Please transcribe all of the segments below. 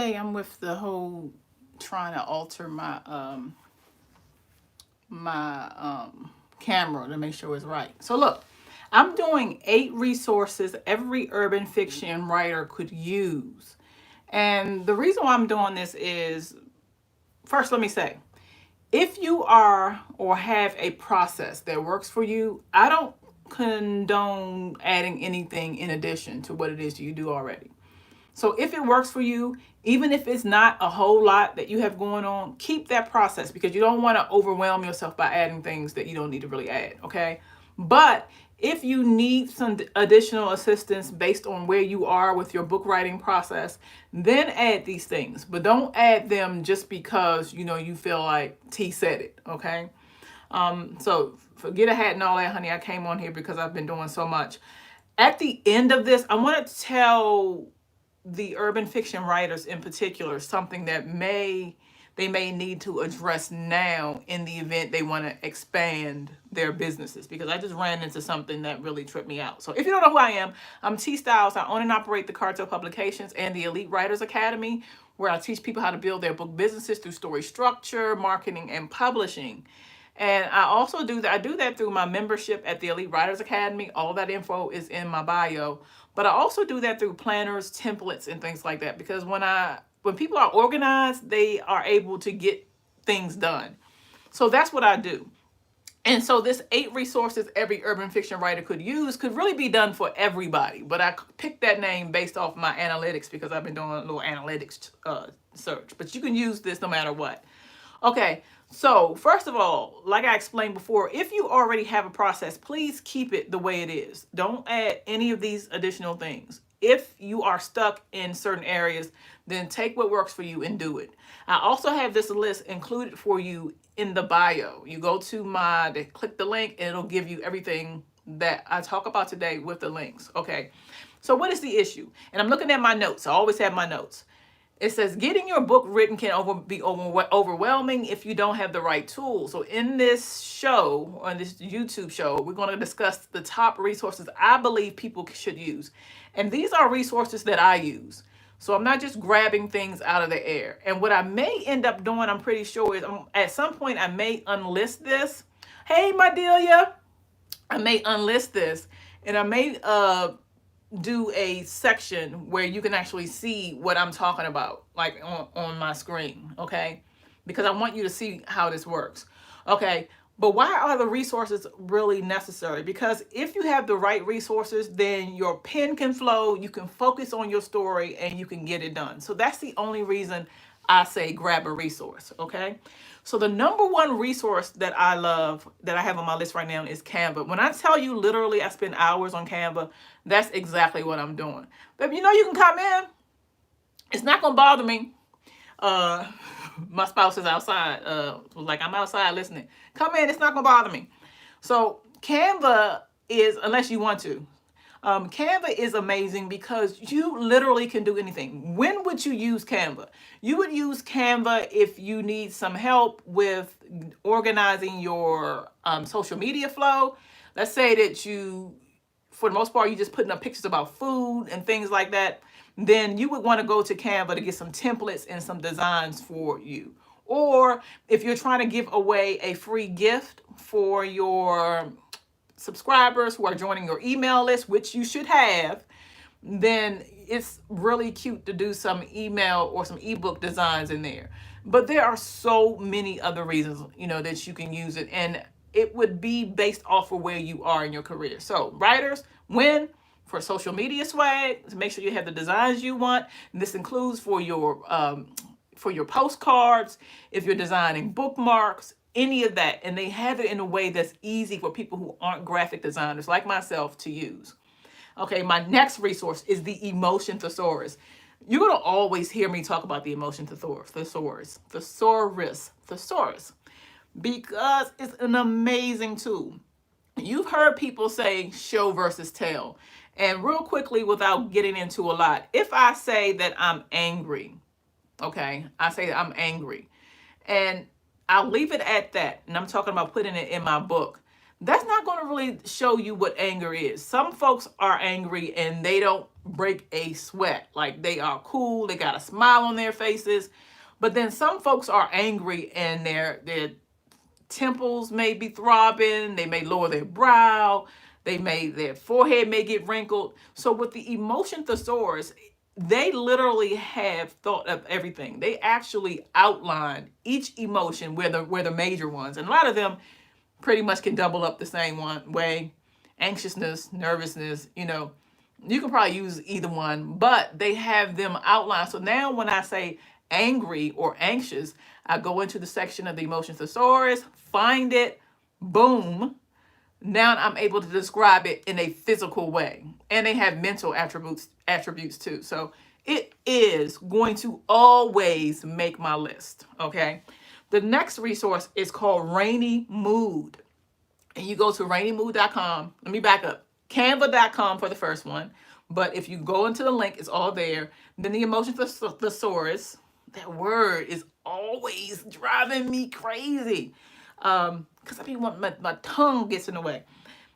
Today I'm with the whole trying to alter my camera to make sure it's right. So look, I'm doing 8 resources every urban fiction writer could use. And the reason why I'm doing this is, first let me say, if you are or have a process that works for you, I don't condone adding anything in addition to what it is you do already. So if it works for you, even if it's not a whole lot that you have going on, keep that process because you don't want to overwhelm yourself by adding things that you don't need to really add, okay? But if you need some additional assistance based on where you are with your book writing process, then add these things. But don't add them just because, you feel like T said it, okay? So forget a hat and all that, honey. I came on here because I've been doing so much. At the end of this, I want to tell the urban fiction writers in particular something that they may need to address now in the event they want to expand their businesses, because I just ran into something that really tripped me out. So if you don't know who I am, I'm T Styles. I own and operate the Cartel Publications and the Elite Writers Academy, where I teach people how to build their book businesses through story structure, marketing, and publishing. And I also do that. I do that through my membership at the Elite Writers Academy. All that info is in my bio. But I also do that through planners, templates, and things like that. Because when people are organized, they are able to get things done. So that's what I do. And so this 8 resources every urban fiction writer could use could really be done for everybody. But I picked that name based off my analytics because I've been doing a little analytics search. But you can use this no matter what. Okay, so first of all, like I explained before, if you already have a process, please keep it the way it is. Don't add any of these additional things. If you are stuck in certain areas, then take what works for you and do it. I also have this list included for you in the bio. You go to click the link and it'll give you everything that I talk about today with the links. Okay, so what is the issue? And I'm looking at my notes. I always have my notes. It says getting your book written can be overwhelming if you don't have the right tools. So in this show, on this YouTube show, we're going to discuss the top resources I believe people should use. And these are resources that I use. So I'm not just grabbing things out of the air. And what I may end up doing, I'm pretty sure, is at some point I may unlist this. Hey, my Delia. I may unlist this and I may do a section where you can actually see what I'm talking about, like on my screen, okay? Because I want you to see how this works, okay? But why are the resources really necessary? Because if you have the right resources, then your pen can flow, you can focus on your story, and you can get it done. So that's the only reason I say grab a resource, okay? So the number one resource that I love, that I have on my list right now, is Canva. When I tell you literally I spend hours on Canva, that's exactly what I'm doing. But you can come in. It's not going to bother me. My spouse is outside. Like, I'm outside listening. Come in. It's not going to bother me. So Canva is, unless you want to, Canva is amazing because you literally can do anything. When would you use Canva? You would use Canva if you need some help with organizing your social media flow. Let's say that you, for the most part, you're just putting up pictures about food and things like that. Then you would want to go to Canva to get some templates and some designs for you. Or if you're trying to give away a free gift for your subscribers who are joining your email list, which you should have, then it's really cute to do some email or some ebook designs in there. But there are so many other reasons, that you can use it. And it would be based off of where you are in your career. So writers, for social media swag, to make sure you have the designs you want. And this includes for your postcards, if you're designing bookmarks, any of that. And they have it in a way that's easy for people who aren't graphic designers like myself to use. Okay, my next resource is the Emotion Thesaurus. You're going to always hear me talk about the Emotion Thesaurus, because it's an amazing tool. You've heard people say show versus tell. And real quickly, without getting into a lot, if I say that I'm angry, okay, I say that I'm angry, and I'll leave it at that, and I'm talking about putting it in my book, that's not going to really show you what anger is. Some folks are angry and they don't break a sweat. Like they are cool, they got a smile on their faces. But then some folks are angry and their temples may be throbbing, they may lower their brow, their forehead may get wrinkled. So with the emotion thesaurus, they literally have thought of everything. They actually outline each emotion where the major ones. And a lot of them pretty much can double up the same one way. Anxiousness, nervousness, you can probably use either one, but they have them outlined. So now when I say angry or anxious, I go into the section of the emotion thesaurus, find it, boom. Now I'm able to describe it in a physical way. And they have mental attributes too. So it is going to always make my list. Okay. The next resource is called Rainy Mood. And you go to rainymood.com. Let me back up. Canva.com for the first one. But if you go into the link, it's all there. Then the emotion thesaurus, that word is always driving me crazy. Because I mean, my tongue gets in the way.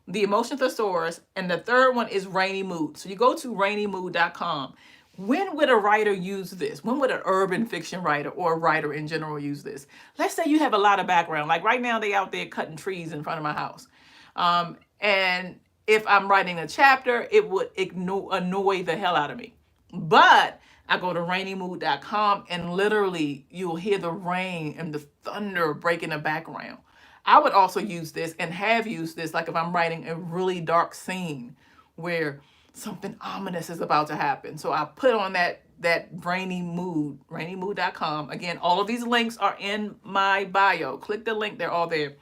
The emotion thesaurus, and the third one is Rainy Mood. So you go to rainymood.com. When would a writer use this? When would an urban fiction writer or a writer in general use this? Let's say you have a lot of background. Like right now, they out there cutting trees in front of my house. And if I'm writing a chapter, it would annoy the hell out of me. But I go to rainymood.com and literally you'll hear the rain and the thunder break in the background. I would also use this and have used this like if I'm writing a really dark scene where something ominous is about to happen. So I put on that Rainy Mood, rainymood.com. Again, all of these links are in my bio. Click the link, they're all there.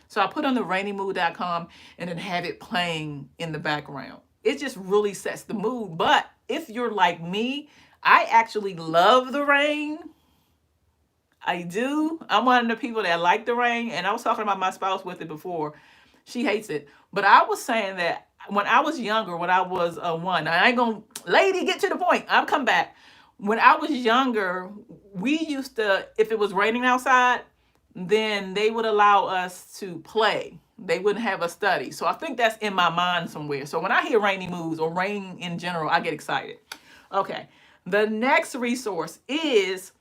So I put on the rainymood.com and then have it playing in the background. It just really sets the mood. But if you're like me, I actually love the rain. I do. I'm one of the people that like the rain. And I was talking about my spouse with it before. She hates it. But I was saying that when I was younger, when I was one, I ain't gonna, lady, get to the point. I'll come back. When I was younger, we used to, if it was raining outside, then they would allow us to play. They wouldn't have us study. So I think that's in my mind somewhere. So when I hear rainy moods or rain in general, I get excited. Okay. The next resource is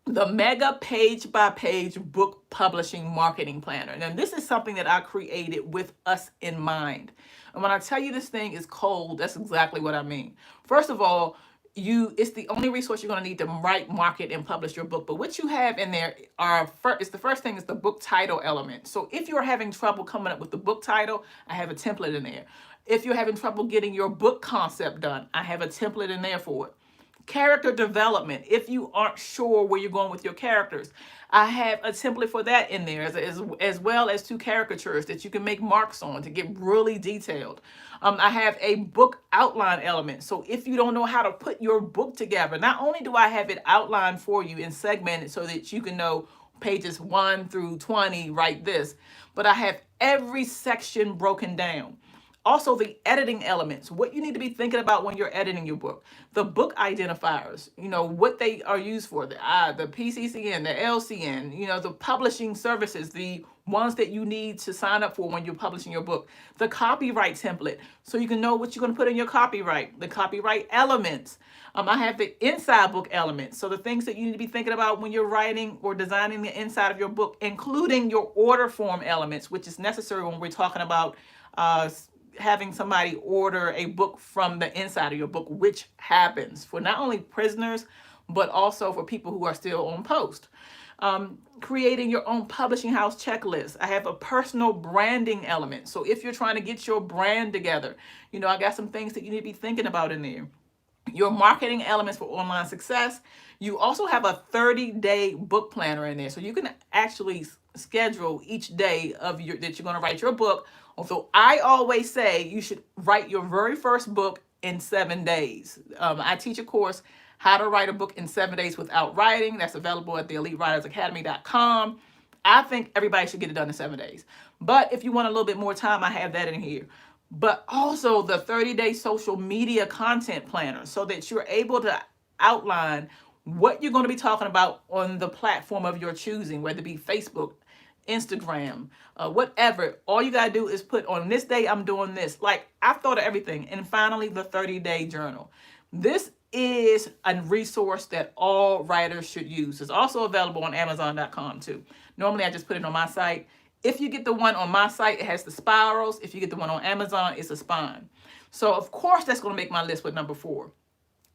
the Mega Page by Page Book Publishing Marketing Planner. Now, this is something that I created with us in mind. And when I tell you this thing is cold, that's exactly what I mean. First of all, it's the only resource you're going to need to write, market, and publish your book. But what you have in there is the first thing is the book title element. So if you're having trouble coming up with the book title, I have a template in there. If you're having trouble getting your book concept done, I have a template in there for it. Character development. If you aren't sure where you're going with your characters, I have a template for that in there, as well as 2 caricatures that you can make marks on to get really detailed. I have a book outline element. So if you don't know how to put your book together, not only do I have it outlined for you and segmented so that you can know pages 1 through 20, write this, but I have every section broken down. Also, the editing elements, what you need to be thinking about when you're editing your book. The book identifiers, what they are used for, the PCCN, the LCN, the publishing services, the ones that you need to sign up for when you're publishing your book. The copyright template, so you can know what you're going to put in your copyright. The copyright elements. I have the inside book elements, so the things that you need to be thinking about when you're writing or designing the inside of your book, including your order form elements, which is necessary when we're talking about having somebody order a book from the inside of your book, which happens for not only prisoners, but also for people who are still on post. Creating your own publishing house checklist. I have a personal branding element. So if you're trying to get your brand together, I got some things that you need to be thinking about in there. Your marketing elements for online success. You also have a 30-day book planner in there. So you can actually schedule each day that you're going to write your book. Although I always say you should write your very first book in 7 days. I teach a course, How to Write a Book in 7 Days Without Writing. That's available at theelitewritersacademy.com. I think everybody should get it done in 7 days. But if you want a little bit more time, I have that in here. But also the 30-day social media content planner, so that you're able to outline what you're going to be talking about on the platform of your choosing, whether it be Facebook, Instagram, whatever. All you gotta do is put on this day I'm doing this. Like, I've thought of everything. And finally, the 30-day journal. This is a resource that all writers should use. It's also available on Amazon.com too. Normally, I just put it on my site. If you get the one on my site, it has the spirals. If you get the one on Amazon, it's a spine. So, of course, that's going to make my list with number 4.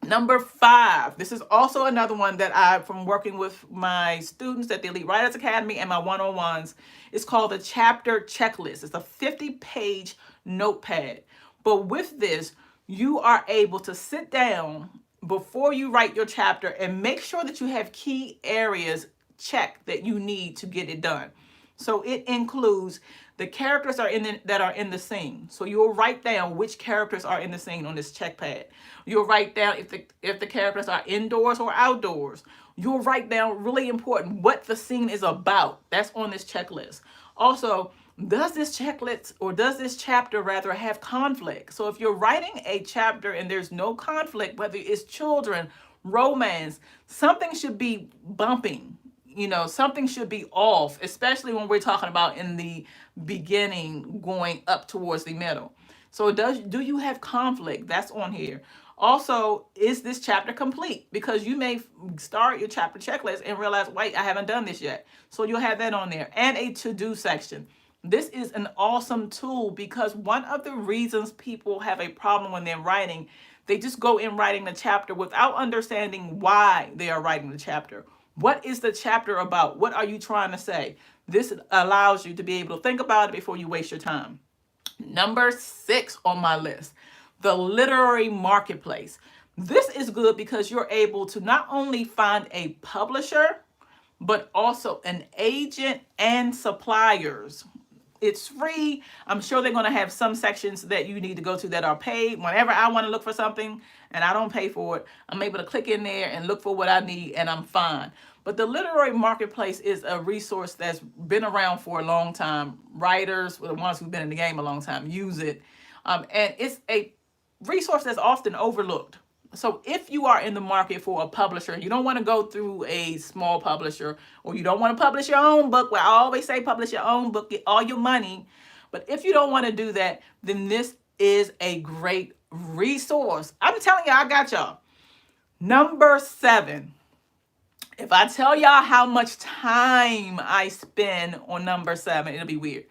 Number 5, this is also another one that from working with my students at the Elite Writers Academy and my one-on-ones. It's called the Chapter Checklist. It's a 50-page notepad. But with this, you are able to sit down before you write your chapter and make sure that you have key areas checked that you need to get it done. So it includes the characters that are in the scene. So you'll write down which characters are in the scene on this check pad. You'll write down if the characters are indoors or outdoors. You'll write down, really important, what the scene is about. That's on this checklist. Also, does this checklist, or does this chapter rather, have conflict? So if you're writing a chapter and there's no conflict, whether it's children, romance, something should be bumping. Something should be off, especially when we're talking about in the beginning going up towards the middle. So do you have conflict? That's on here. Also, is this chapter complete? Because you may start your chapter checklist and realize, wait, I haven't done this yet. So you'll have that on there. And a to-do section. This is an awesome tool because one of the reasons people have a problem when they're writing, they just go in writing the chapter without understanding why they are writing the chapter. What is the chapter about? What are you trying to say? This allows you to be able to think about it before you waste your time. Number 6 on my list, the literary marketplace. This is good because you're able to not only find a publisher, but also an agent and suppliers. It's free. I'm sure they're going to have some sections that you need to go to that are paid. Whenever I want to look for something and I don't pay for it, I'm able to click in there and look for what I need and I'm fine. But the literary marketplace is a resource that's been around for a long time. Writers, the ones who've been in the game a long time, use it. And it's a resource that's often overlooked. So if you are in the market for a publisher, you don't want to go through a small publisher, or you don't want to publish your own book, where I always say publish your own book, get all your money. But if you don't want to do that, then this is a great resource. I'm telling you, I got y'all. Number 7. If I tell y'all how much time I spend on number 7, it'll be weird.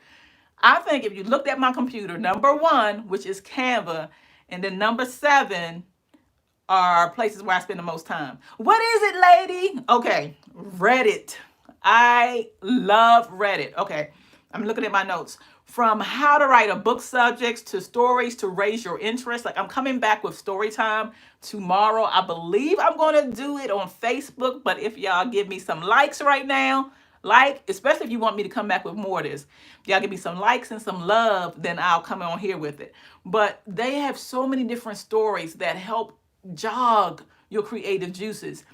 I think if you looked at my computer, number 1, which is Canva, and then number 7 are places where I spend the most time. What is it, lady? Okay, Reddit. I love Reddit. Okay, I'm looking at my notes. From how to write a book subjects to stories to raise your interest. Like, I'm coming back with story time tomorrow. I believe I'm going to do it on Facebook, but if y'all give me some likes right now, especially if you want me to come back with more of this, if y'all give me some likes and some love, then I'll come on here with it. But they have so many different stories that help jog your creative juices.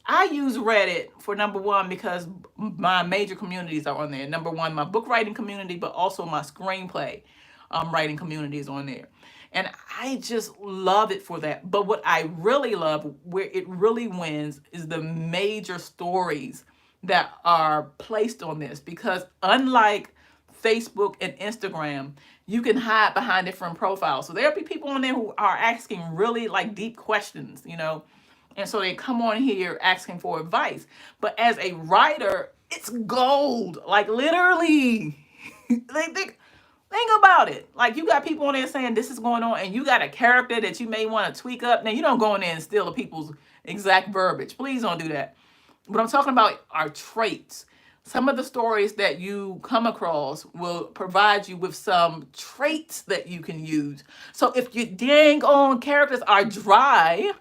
I use Reddit for number 1 because my major communities are on there. Number 1, my book writing community, but also my screenplay writing community is on there. And I just love it for that. But what I really love, where it really wins, is the major stories that are placed on this. Because unlike Facebook and Instagram, you can hide behind different profiles. So there'll be people on there who are asking really deep questions, and so they come on here asking for advice. But as a writer, it's gold. Literally. Think about it. You got people on there saying this is going on, and you got a character that you may want to tweak up. Now, you don't go in there and steal the people's exact verbiage. Please don't do that. What I'm talking about are traits. Some of the stories that you come across will provide you with some traits that you can use. So if your dang on characters are dry,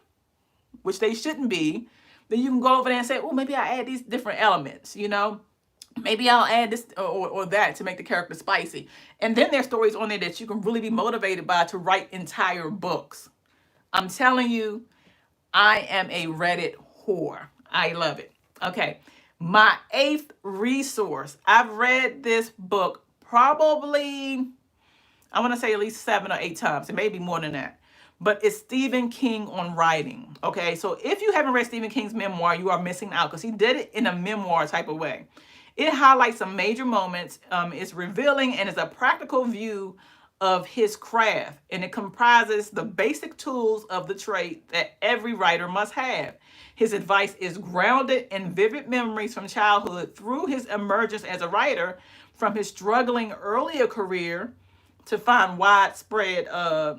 which they shouldn't be, then you can go over there and say, oh, maybe I add these different elements, Maybe I'll add this or that to make the character spicy. And then there's stories on there that you can really be motivated by to write entire books. I'm telling you, I am a Reddit whore. I love it. Okay. My 8th resource. I've read this book probably, I want to say at least 7 or 8 times. It may be more than that. But it's Stephen King on writing. Okay, so if you haven't read Stephen King's memoir, you are missing out because he did it in a memoir type of way. It highlights some major moments. It's revealing and is a practical view of his craft, and it comprises the basic tools of the trade that every writer must have. His advice is grounded in vivid memories from childhood through his emergence as a writer, from his struggling earlier career to find widespread, I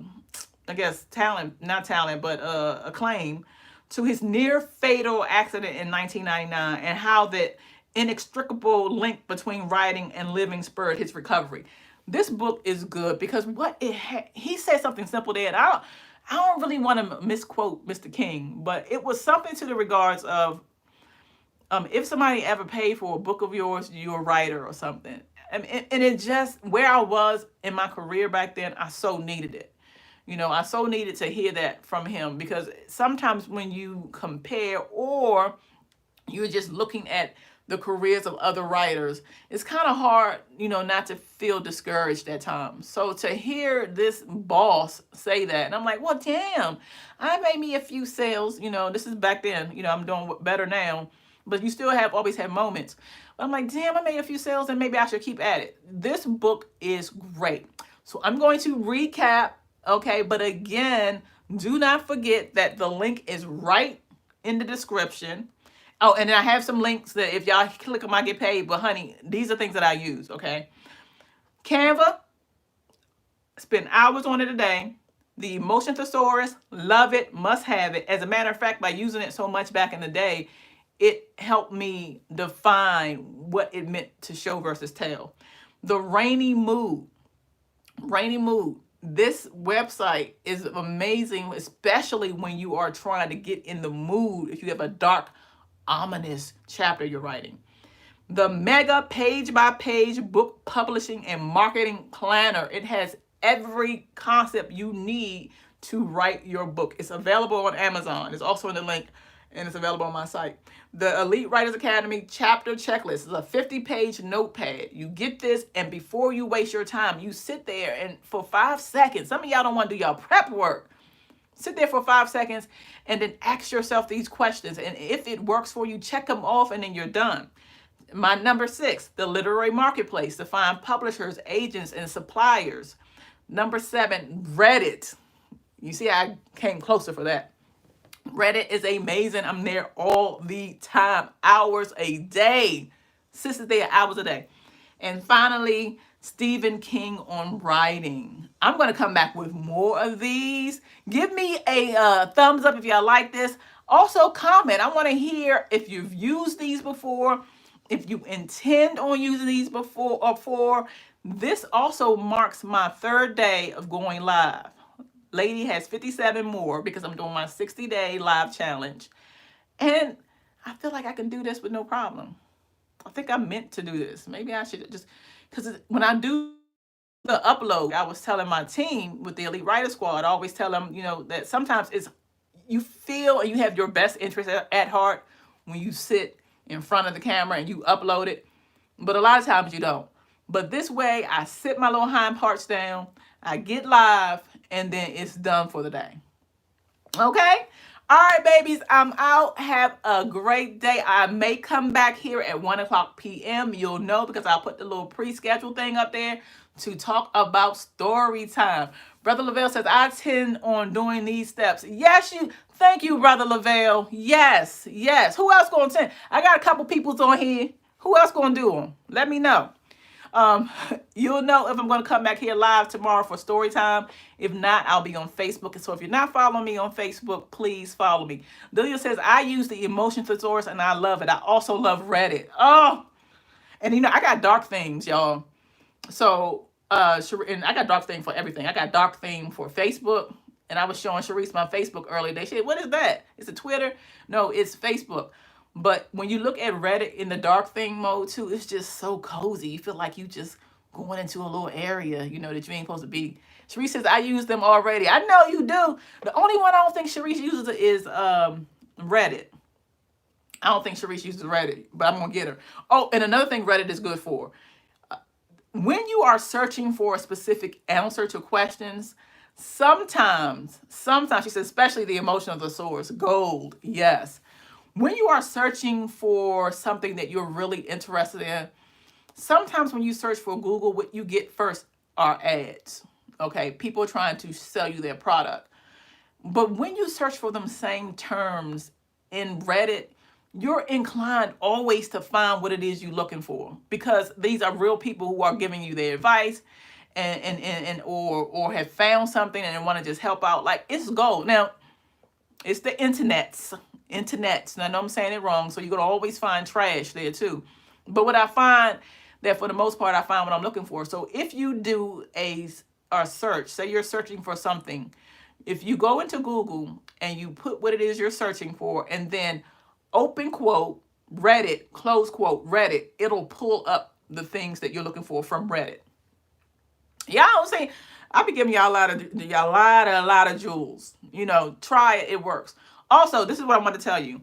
guess, talent, not talent, but acclaim, to his near fatal accident in 1999 and how that inextricable link between writing and living spurred his recovery. This book is good because he said something simple there. And I don't really want to misquote Mr. King, but it was something to the regards of if somebody ever paid for a book of yours, you're a writer or something. And it just, where I was in my career back then, I so needed it. You know, I so needed to hear that from him, because sometimes when you compare or you're just looking at the careers of other writers, it's kind of hard, you know, not to feel discouraged at times. So to hear this boss say that, and I'm like, well, damn, I made me a few sales. You know, this is back then. You know, I'm doing better now, but you still always have moments. But I'm like, damn, I made a few sales, and maybe I should keep at it. This book is great. So I'm going to recap. Okay, but again, do not forget that the link is right in the description. Oh, and then I have some links that if y'all click them, I get paid. But honey, these are things that I use, okay? Canva, spend hours on it a day. The Emotion Thesaurus, love it, must have it. As a matter of fact, by using it so much back in the day, it helped me define what it meant to show versus tell. The Rainy Mood. This website is amazing, especially when you are trying to get in the mood if you have a dark, ominous chapter you're writing. The Mega Page by Page Book Publishing and Marketing Planner. It has every concept you need to write your book. It's available on Amazon. It's also in the link, and it's available on my site. The Elite Writers Academy Chapter Checklist is a 50-page notepad. You get this, and before you waste your time, you sit there and for 5 seconds, some of y'all don't want to do y'all prep work. Sit there for 5 seconds and then ask yourself these questions. And if it works for you, check them off, and then you're done. My number 6, the Literary Marketplace, to find publishers, agents, and suppliers. Number 7, Reddit. You see, I came closer for that. Reddit is amazing. I'm there all the time, hours a day. Sisters there, hours a day. And finally, Stephen King on writing. I'm going to come back with more of these. Give me a thumbs up if y'all like this. Also, comment. I want to hear if you've used these before, if you intend on using these before or for. This also marks my 3rd day of going live. Lady has 57 more because I'm doing my 60-day live challenge. And I feel like I can do this with no problem. I think I'm meant to do this. Maybe I should just, because when I do the upload, I was telling my team with the Elite Writer Squad, I always tell them, you know, that sometimes you feel and you have your best interest at heart when you sit in front of the camera and you upload it. But a lot of times you don't. But this way, I sit my little hind parts down, I get live, and then it's done for the day. Okay? All right, babies, I'm out. Have a great day. I may come back here at 1:00 p.m. You'll know because I'll put the little pre-schedule thing up there to talk about story time. Brother Lavelle says, I tend on doing these steps. Yes, thank you, Brother Lavelle. Yes. Who else going to tend? I got a couple peoples on here. Who else going to do them? Let me know. You'll know if I'm going to come back here live tomorrow for story time. If not, I'll be on Facebook. So if you're not following me on Facebook, please follow me. Delia says, I use the Emotion Thesaurus and I love it. I also love Reddit. Oh, and you know, I got dark themes, y'all. So, and I got dark theme for everything. I got dark theme for Facebook. And I was showing Sharice my Facebook earlier. They said, what is that? It's a Twitter? No, it's Facebook. But when you look at Reddit in the dark theme mode too, it's just so cozy. You feel like you just going into a little area, you know, that you ain't supposed to be. Sharice says, I use them already. I know you do. The only one I don't think Sharice uses is Reddit. I don't think Sharice uses Reddit, but I'm going to get her. Oh, and another thing Reddit is good for. When you are searching for a specific answer to questions, sometimes, she says, especially the Emotion of the source, gold, yes. When you are searching for something that you're really interested in, sometimes when you search for Google, what you get first are ads. Okay, people trying to sell you their product. But when you search for them same terms in Reddit, you're inclined always to find what it is you're looking for, because these are real people who are giving you their advice and or have found something and want to just help out. Like, it's gold. Now, it's the internets. And I know I'm saying it wrong, so you're going to always find trash there too. But what I find that for the most part, I find what I'm looking for. So if you do a search, say you're searching for something, if you go into Google and you put what it is you're searching for, and then open quote, Reddit, close quote, Reddit, it'll pull up the things that you're looking for from Reddit. Y'all don't see, I'll be giving y'all a lot of jewels. Try it, it works. Also, this is what I want to tell you.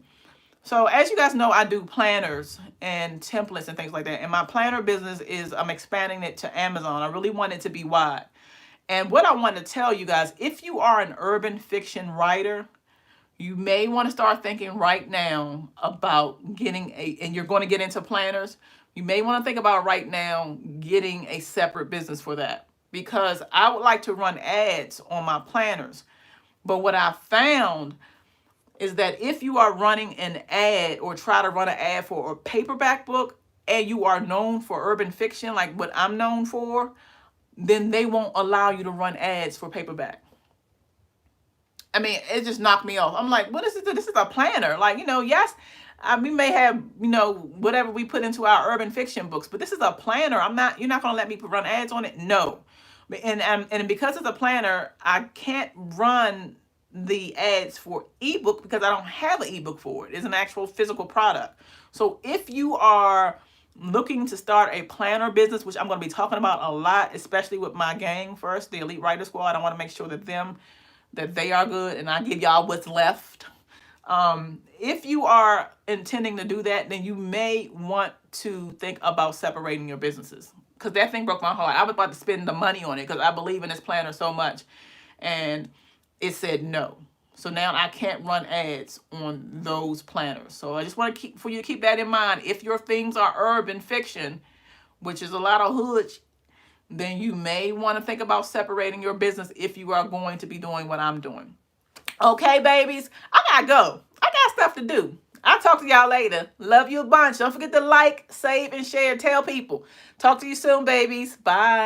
So as you guys know, I do planners and templates and things like that. And my planner business I'm expanding it to Amazon. I really want it to be wide. And what I want to tell you guys, if you are an urban fiction writer, you may want to start thinking right now about getting and you're going to get into planners, you may want to think about right now getting a separate business for that. Because I would like to run ads on my planners. But what I found is that if you are running an ad or try to run an ad for a paperback book and you are known for urban fiction, like what I'm known for, then they won't allow you to run ads for paperback. I mean, it just knocked me off. I'm like, what is it? This is a planner. Like, yes, we may have, whatever we put into our urban fiction books, but this is a planner. You're not going to let me run ads on it? No. And because it's a planner, I can't run the ads for ebook because I don't have an ebook for it. It's an actual physical product. So if you are looking to start a planner business, which I'm going to be talking about a lot, especially with my gang first, the Elite Writer Squad, I want to make sure that they are good, and I give y'all what's left. If you are intending to do that, then you may want to think about separating your businesses, because that thing broke my heart. I was about to spend the money on it because I believe in this planner so much, and it said no. So now I can't run ads on those planners. So I just want to for you to keep that in mind. If your things are urban fiction, which is a lot of hood, then you may want to think about separating your business if you are going to be doing what I'm doing. Okay, babies, I gotta go. I got stuff to do. I'll talk to y'all later. Love you a bunch. Don't forget to like, save, and share. Tell people. Talk to you soon, babies. Bye.